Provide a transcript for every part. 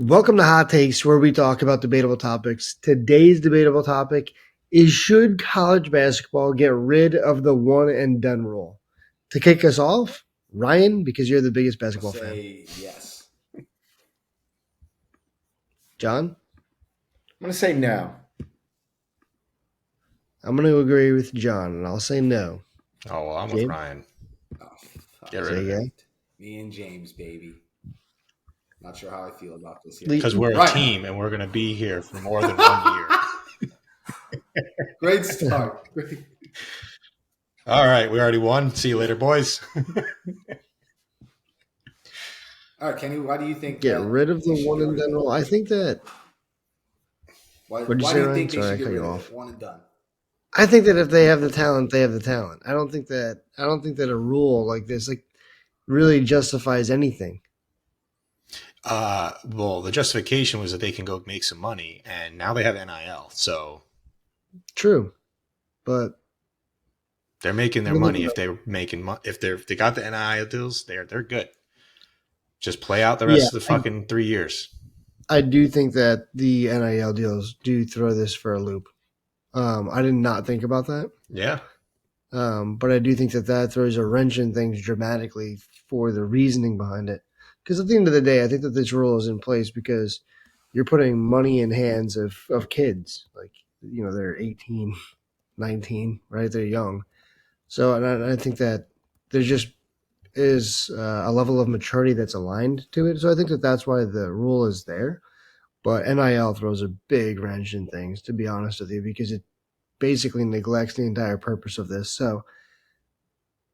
Welcome to Hot Takes, where we talk about debatable topics. Today's debatable topic is: should college basketball get rid of the one and done rule? To kick us off, Ryan, because you're the biggest basketball fan. Say yes. John? I'm going to say no. I'm going to agree with John, and I'll say no. Oh, well, I'm with James? Ryan. Oh, fuck. Get rid Say of yeah. it. Me and James, baby. Not sure how I feel about this yet. Because we're a Right. team and we're going to be here for more than 1 year. Great start. All right. We already won. See you later, boys. All right, Kenny, why do you think Get rid of they the should one get and rid of done it? rule. I think that. Why What'd you do say, you Ryan? think they Sorry, I should get cut rid you of off. it? One and done. I think that if they have the talent, they have the talent. I don't think that a rule like this really justifies anything. Well, the justification was that they can go make some money, and now they have NIL. So True, but they're making their money. If they're making if they got the NIL deals, they're good. Just play out the rest of the fucking 3 years. I do think that the NIL deals do throw this for a loop. I did not think about that. Yeah. But I do think that throws a wrench in things dramatically for the reasoning behind it. Because at the end of the day, I think that this rule is in place because you're putting money in hands of kids. Like, they're 18, 19, right? They're young. So, and I think that there just is a level of maturity that's aligned to it. So I think that that's why the rule is there. But NIL throws a big wrench in things, to be honest with you, because it basically neglects the entire purpose of this. So,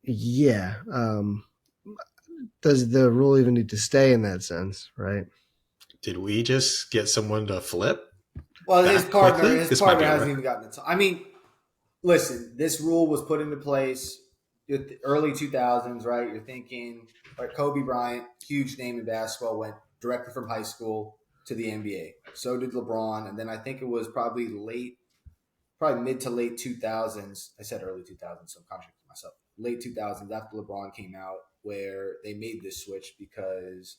yeah, does the rule even need to stay in that sense, right? Did we just get someone to flip? Well, his partner might hasn't even gotten it. I mean, listen, this rule was put into place in the early 2000s, right? You're thinking, right, Kobe Bryant, huge name in basketball, went directly from high school to the NBA. So did LeBron. And then I think it was probably mid to late 2000s. I said early 2000s, so I'm contradicting myself. Late 2000s, after LeBron came out, where they made this switch because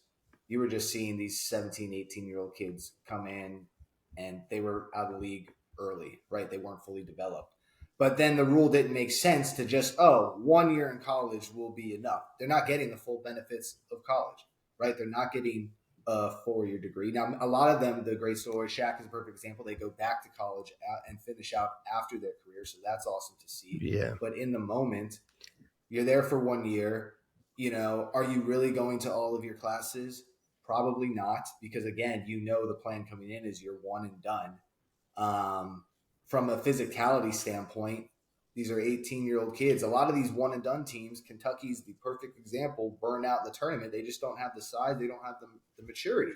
you were just seeing these 17, 18-year-old kids come in and they were out of the league early, right? They weren't fully developed. But then the rule didn't make sense to just, 1 year in college will be enough. They're not getting the full benefits of college, right? They're not getting a 4-year degree. Now, a lot of them, the great story, Shaq is a perfect example. They go back to college and finish out after their career. So that's awesome to see. Yeah. But in the moment, you're there for 1 year. Are you really going to all of your classes? Probably not, because again, the plan coming in is you're one and done. From a physicality standpoint, these are 18-year-old kids. A lot of these one and done teams, Kentucky's the perfect example, burn out in the tournament. They just don't have the size. They don't have the maturity.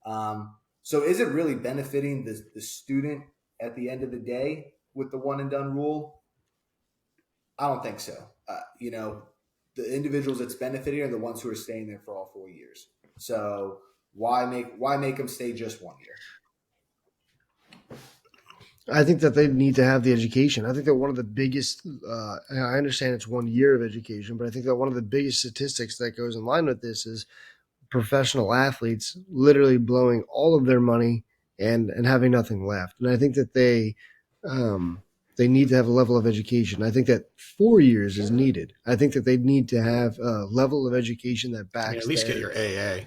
So is it really benefiting the student at the end of the day with the one and done rule? I don't think so. The individuals it's benefiting are the ones who are staying there for all 4 years. So why make them stay just 1 year? I think that they need to have the education. I think that one of the biggest, I understand it's 1 year of education, but I think that one of the biggest statistics that goes in line with this is professional athletes literally blowing all of their money and having nothing left. And I think that they need to have a level of education. I think that 4 years is needed. I think that they need to have a level of education that backs. At least get your AA.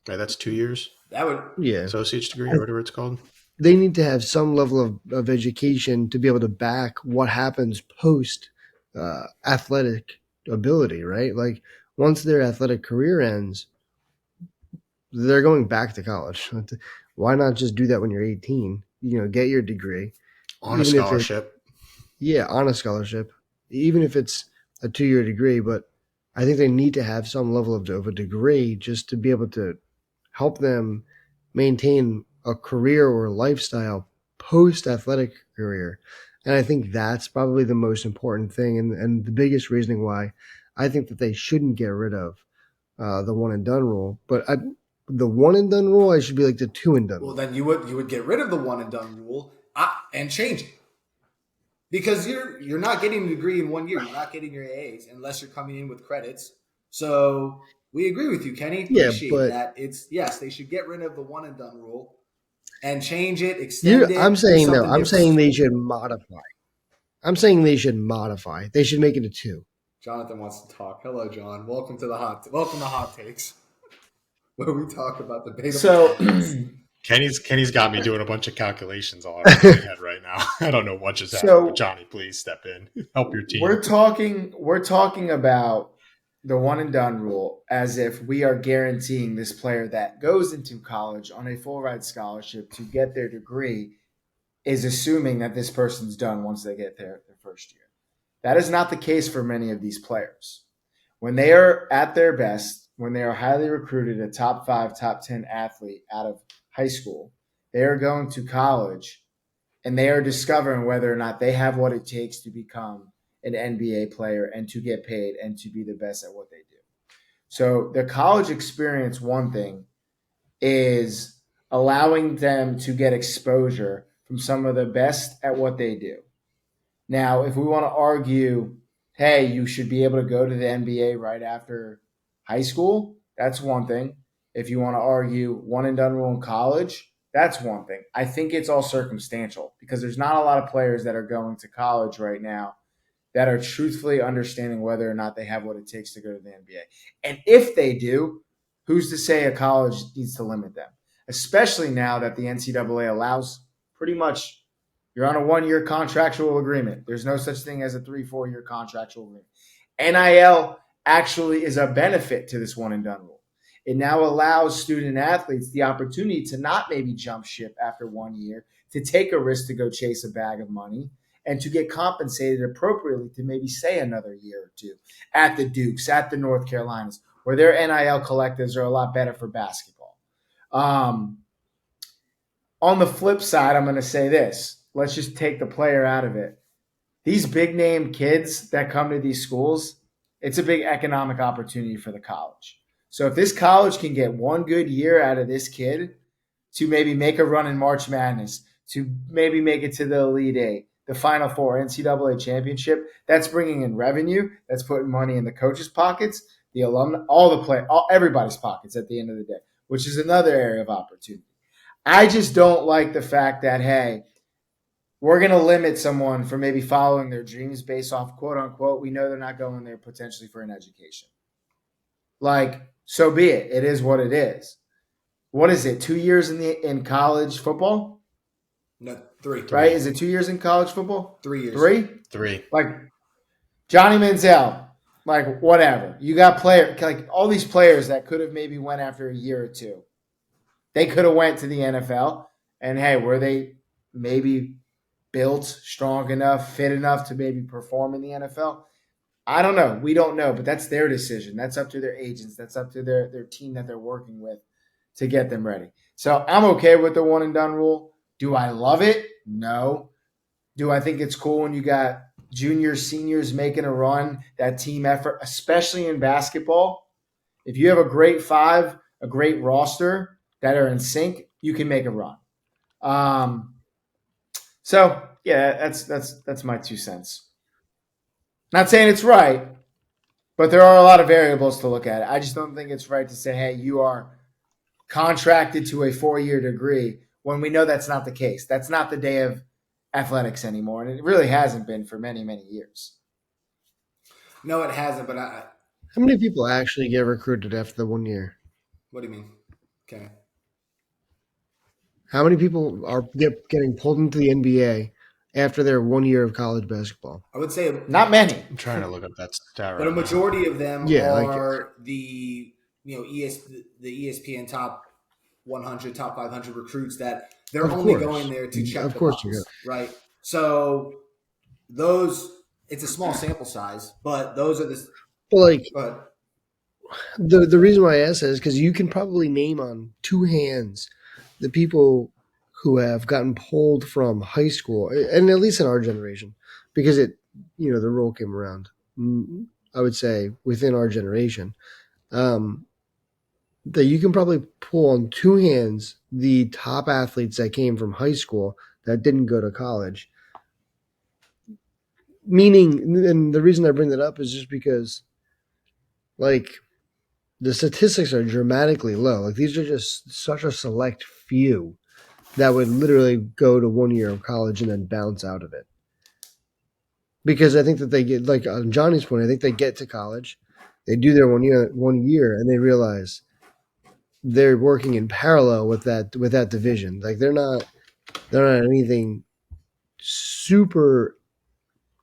Right, that's 2 years. That would associate's degree or whatever it's called. They need to have some level of education to be able to back what happens post athletic ability, right? Like once their athletic career ends, they're going back to college. Why not just do that when you're 18? Get your degree on a scholarship. On a scholarship, even if it's a 2-year degree. But I think they need to have some level of a degree just to be able to help them maintain a career or a lifestyle post athletic career. And I think that's probably the most important thing and the biggest reasoning why I think that they shouldn't get rid of the one and done rule. But the one and done rule, I should be like the two and done. Well, then you would get rid of the one and done rule and change it, because you're not getting a degree in 1 year. You're not getting your AAs unless you're coming in with credits. So We agree with you, Kenny. Yeah, Appreciate but that. It's yes, they should get rid of the one and done rule and change it, extend I'm it, do saying no. something I'm different. saying they should modify. I'm saying they should modify. They should make it a two. Jonathan wants to talk. Hello, John. Welcome to Hot Takes, where we talk about debatable So topics. Kenny's got me doing a bunch of calculations all around my head right now. I don't know what just happened, but so Johnny, please step in, help your team. we're talking about the one and done rule as if we are guaranteeing this player that goes into college on a full ride scholarship to get their degree is assuming that this person's done once they get their first year. That is not the case for many of these players. When they are at their best, when they are highly recruited, a top 5, top 10 athlete out of high school, they are going to college and they are discovering whether or not they have what it takes to become an NBA player and to get paid and to be the best at what they do. So the college experience, one thing, is allowing them to get exposure from some of the best at what they do. Now, if we want to argue, hey, you should be able to go to the NBA right after high school, that's one thing. If you want to argue one and done rule in college, that's one thing. I think it's all circumstantial because there's not a lot of players that are going to college right now that are truthfully understanding whether or not they have what it takes to go to the NBA. And if they do, who's to say a college needs to limit them? Especially now that the NCAA allows pretty much you're on a 1 year contractual agreement. There's no such thing as a 3-4 year contractual agreement. NIL actually is a benefit to this one and done rule. It now allows student athletes the opportunity to not maybe jump ship after 1 year, to take a risk to go chase a bag of money, and to get compensated appropriately to maybe stay another year or two at the Dukes, at the North Carolinas, where their NIL collectives are a lot better for basketball. On the flip side, I'm going to say this. Let's just take the player out of it. These big name kids that come to these schools, it's a big economic opportunity for the college. So if this college can get one good year out of this kid to maybe make a run in March Madness, to maybe make it to the Elite Eight, the Final Four, NCAA championship, that's bringing in revenue. That's putting money in the coaches' pockets, the alumni, everybody's pockets at the end of the day, which is another area of opportunity. I just don't like the fact that, hey, we're going to limit someone from maybe following their dreams based off quote unquote. We know they're not going there potentially for an education. Like, so be it. It is what it is. What is it? 2 years in college football, No, three. right? Three, Is it 2 years in college football? 3 years. Three? three. Like Johnny Manziel, like whatever. You got like all these players that could have maybe went after a year or two. They could have went to the NFL, and hey, were they maybe built strong enough, fit enough to maybe perform in the NFL? I don't know. We don't know, but that's their decision. That's up to their agents. That's up to their team that they're working with to get them ready. So I'm okay with the one and done rule. Do I love it? No. Do I think it's cool when you got juniors, seniors making a run, that team effort, especially in basketball? If you have a great five, a great roster that are in sync, you can make a run. Um, so yeah, that's my 2 cents. Not saying it's right, but there are a lot of variables to look at. I just don't think it's right to say, hey, you are contracted to a 4 year degree when we know that's not the case. That's not the day of athletics anymore. And it really hasn't been for many, many years. No, it hasn't. But How many people actually get recruited after the 1 year? what do you mean? Okay. How many people are getting pulled into the NBA after their 1 year of college basketball? I would say, Not many. I'm trying to look up that stat but a right now. majority of them Yeah, like are the ESPN top 100, top 500 recruits that they're of only course, going there to check of the course you go. box, right? So those, it's a small sample size, but those are the. But like But the reason why I ask that is because you can probably name on two hands the people who have gotten pulled from high school, and at least in our generation, because the rule came around. I would say within our generation, um, that you can probably pull on two hands the top athletes that came from high school that didn't go to college. Meaning, and the reason I bring that up is just because, like, the statistics are dramatically low. Like these are just such a select few that would literally go to 1 year of college and then bounce out of it. Because I think that they get, like on Johnny's point, I think they get to college, they do their 1 year, and they realize they're working in parallel with that division. Like they're not anything super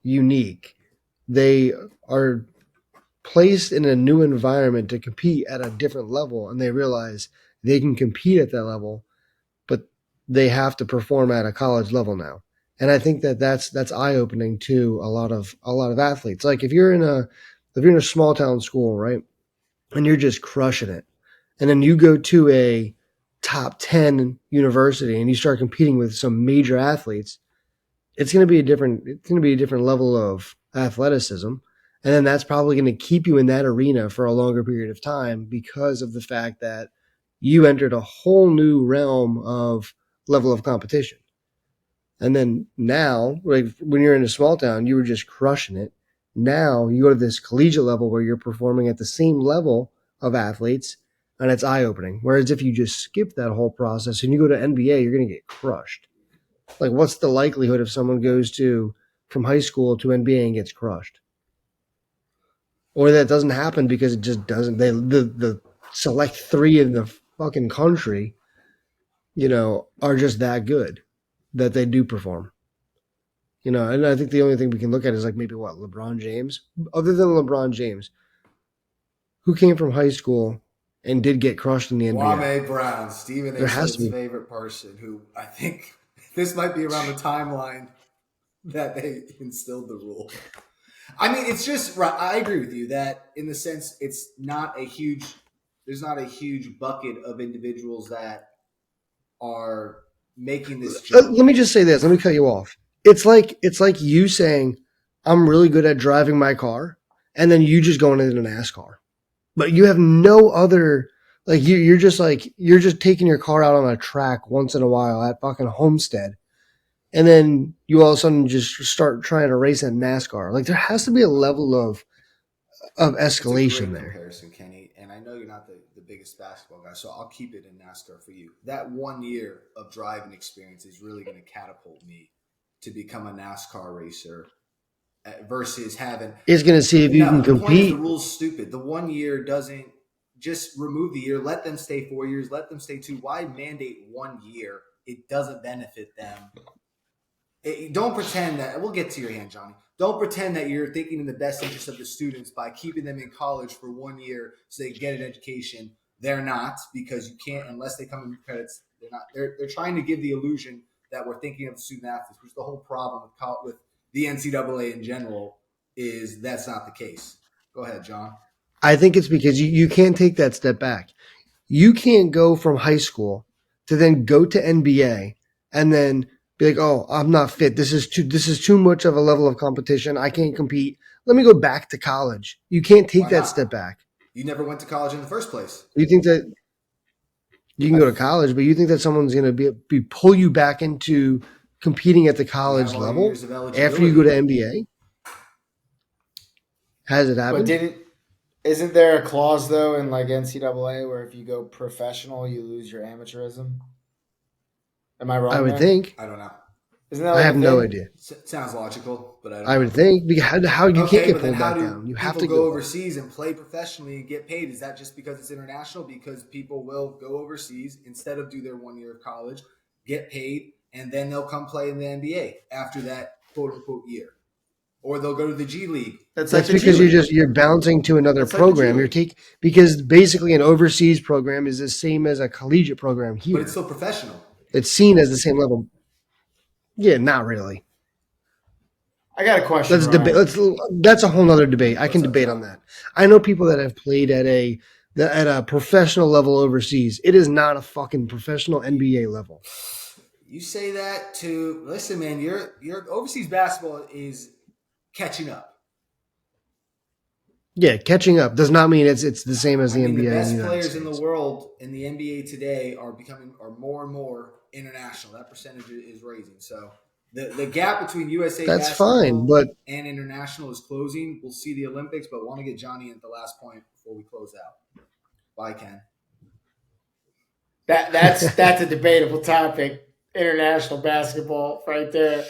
unique. They are placed in a new environment to compete at a different level, and they realize they can compete at that level, but they have to perform at a college level now. And I think that that's eye opening to a lot of athletes. Like if you're in a small town school, right, and you're just crushing it, and then you go to a top 10 university and you start competing with some major athletes, it's going to be a different level of athleticism, and then that's probably going to keep you in that arena for a longer period of time because of the fact that you entered a whole new realm of level of competition. And then now, like when you're in a small town, you were just crushing it. Now you go to this collegiate level where you're performing at the same level of athletes, and it's eye opening. Whereas if you just skip that whole process and you go to NBA, you're going to get crushed. Like, what's the likelihood if someone goes to from high school to NBA and gets crushed? Or that doesn't happen because it just doesn't. The select three in the fucking country, are just that good that they do perform. And I think the only thing we can look at is like maybe what LeBron James. Other than LeBron James, who came from high school and did get crushed in the NBA? Kwame Brown, Stephen There A. has to Smith's be. favorite person, who I think this might be around the timeline that they instilled the rule. I mean, it's just right. I agree with you that in the sense it's not a huge. There's not a huge bucket of individuals that are making this jump. Let me just say this. Let me cut you off. It's like you saying, "I'm really good at driving my car," and then you just going into NASCAR, but you have no other. Like you're just taking your car out on a track once in a while at fucking Homestead, and then you all of a sudden just start trying to race at NASCAR. Like there has to be a level of It's a escalation great there. comparison, Kenny. And I know you're not the biggest basketball guy, so I'll keep it in NASCAR for you. That 1 year of driving experience is really going to catapult me to become a NASCAR racer versus having. It's going to see if you No, can the point is the compete. rule's stupid. The 1 year doesn't just remove the year. Let them stay 4 years. Let them stay 2. Why mandate 1 year? It doesn't benefit them. Don't pretend that we'll get to your hand, Johnny. Don't pretend that you're thinking in the best interest of the students by keeping them in college for 1 year so they get an education. They're not, because you can't unless they come in credits. They're not. They're trying to give the illusion that we're thinking of the student athletes, which is the whole problem with the NCAA in general. Is that's not the case. Go ahead, John. I think it's because you can't take that step back. You can't go from high school to then go to NBA and then be like, "Oh, I'm not fit. This is too much of a level of competition. I can't compete. Let me go back to college." You can't take Why that not? step back. You never went to college in the first place. You think that you can go to college, but you think that someone's going to be pull you back into competing at the You have college all your level years of after you go eligibility. to NBA? Has it But happened? isn't there a clause though in like NCAA where if you go professional, you lose your amateurism? Am I I wrong would there? think. I don't know. Isn't that I like have a no thing? idea. Sounds logical, but I don't I know. would think because how you can't Okay, get but then pulled how back do down. You have people to go go. overseas and play professionally and get paid? Is that just because it's international? Because people will go overseas instead of do their 1 year of college, get paid, and then they'll come play in the NBA after that quote unquote year. Or they'll go to the G League. That's like That's the G because League. you're bouncing to another That's like the G program. You're League. take because basically an overseas program is the same as a collegiate program But it's here. still professional. It's seen as the same level. Yeah, not really. I got a question, Let's debate. Ryan. That's a whole nother debate. I What's can up, debate on John? that. I know people that have played at a professional level overseas. It is not a fucking professional NBA level. You say that to listen, man, your overseas basketball is catching up. Yeah, catching up does not mean it's the same as I the mean, the NBA in the best United players in the States. world in the NBA today are more and more international. That percentage is raising. So the gap between USA That's fine, basketball but and international is closing. We'll see the Olympics, but want to get Johnny at the last point before we close out. Well, I can. That's a debatable topic. International basketball, right there.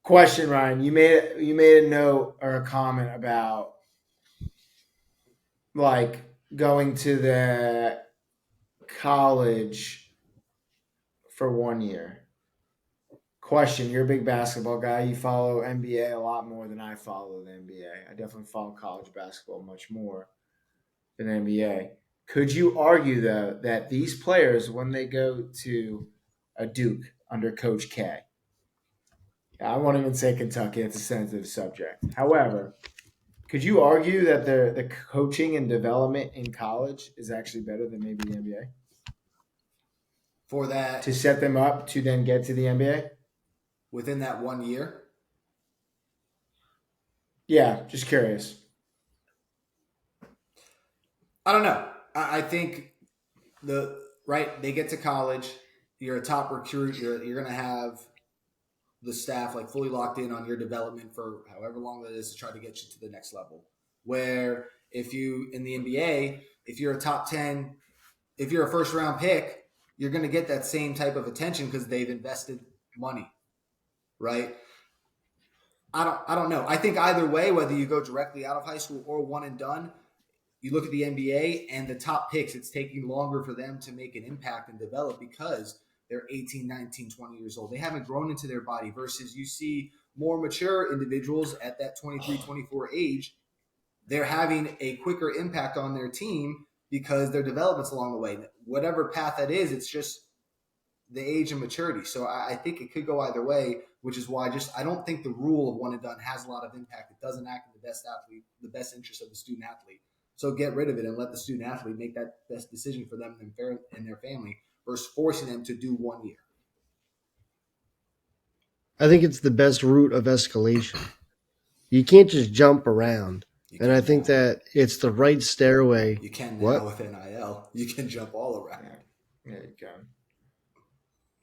Question, Ryan. You made a note or a comment about like going to the college for 1 year. Question: You're a big basketball guy. You follow NBA a lot more than I follow the NBA. I definitely follow college basketball much more than NBA. Could you argue though that these players, when they go to a Duke under Coach K, I won't even say Kentucky; it's a sensitive subject. However, could you argue that the coaching and development in college is actually better than maybe the NBA For that, to set them up to then get to the NBA? within that 1 year, Yeah, just curious. I don't know. I think they get to college, you're a top recruit, you're going to have the staff like fully locked in on your development for however long that is to try to get you to the next level. Where if you in the NBA, if you're a top 10, if you're a first round pick, you're going to get that same type of attention because they've invested money, right? I don't know. I think either way, whether you go directly out of high school or one and done, you look at the NBA and the top picks, it's taking longer for them to make an impact and develop because they're 18, 19, 20 years old. They haven't grown into their body versus you see more mature individuals at that 23, 24 age. They're having a quicker impact on their team because their development's along the way. Whatever path that is, it's just the age and maturity. So I think it could go either way, which is why I don't think the rule of one and done has a lot of impact. It doesn't act in the best interest of the student athlete. So get rid of it and let the student athlete make that best decision for them and their family versus forcing them to do 1 year. I think it's the best route of escalation. You can't just jump around. And I think that it's the right stairway. You can now with NIL. You can jump all around. Yeah, you can.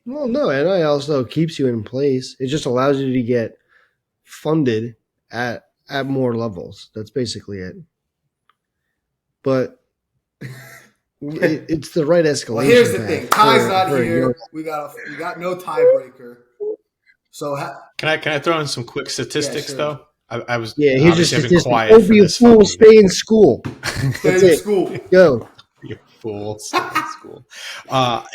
Well, no, NIL also keeps you in place. It just allows you to get funded at more levels. That's basically it. But it's the right escalation. Well, here's the thing. Ty's not here. We got no tiebreaker. So can I throw in some quick statistics though? I was here's your I've been quiet Don't for be a this. fool. Stay in school. Stay in school. Go. You fool. Stay in school.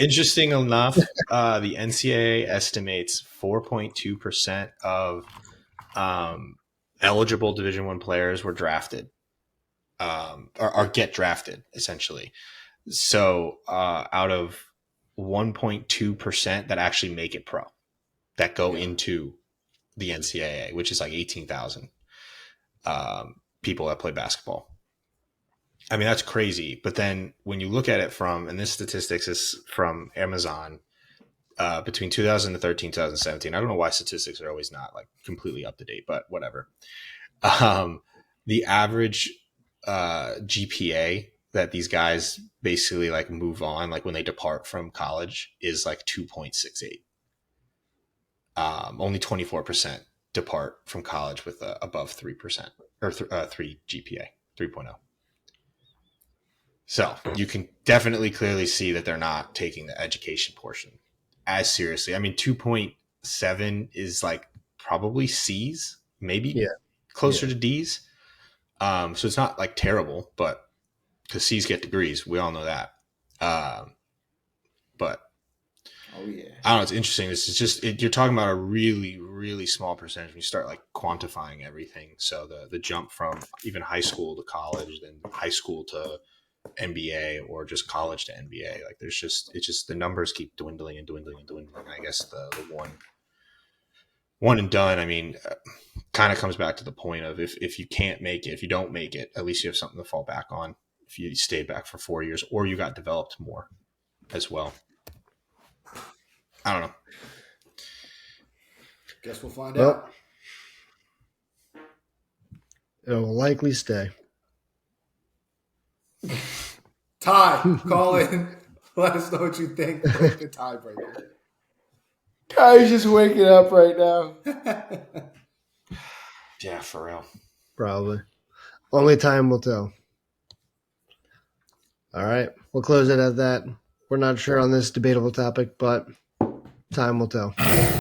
Interesting enough, the NCAA estimates 4.2% of eligible Division I players were drafted, or get drafted essentially. So out of 1.2% that actually make it pro, that go into the NCAA, which is like 18,000 people that play basketball. I mean, that's crazy. But then when you look at it and this statistics is from Amazon, between 2013 2017. I don't know why statistics are always not like completely up to date, but whatever. The average GPA that these guys basically like move on, like when they depart from college, is like 2.68. Only 24% depart from college with above 3% or 3 GPA, 3.0. So you can definitely clearly see that they're not taking the education portion as seriously. I mean, 2.7 is like probably C's, maybe closer to D's. So it's not like terrible, but because C's get degrees, we all know that. But oh yeah, I don't know. It's interesting. This is just you're talking about a really, really small percentage when you start like quantifying everything. So the jump from even high school to college, then high school to NBA, or just college to NBA, like it's just the numbers keep dwindling and dwindling and dwindling. I guess the one and done, I mean, kind of comes back to the point of if you can't make it, if you don't make it, at least you have something to fall back on if you stayed back for 4 years or you got developed more as well. I don't know. Guess we'll find out. It will likely stay. Ty, call in. Let us know what you think. Break the tiebreaker. Ty's just waking up right now. Yeah, for real. Probably. Only time will tell. All right. We'll close it at that. We're not sure on this debatable topic, but time will tell.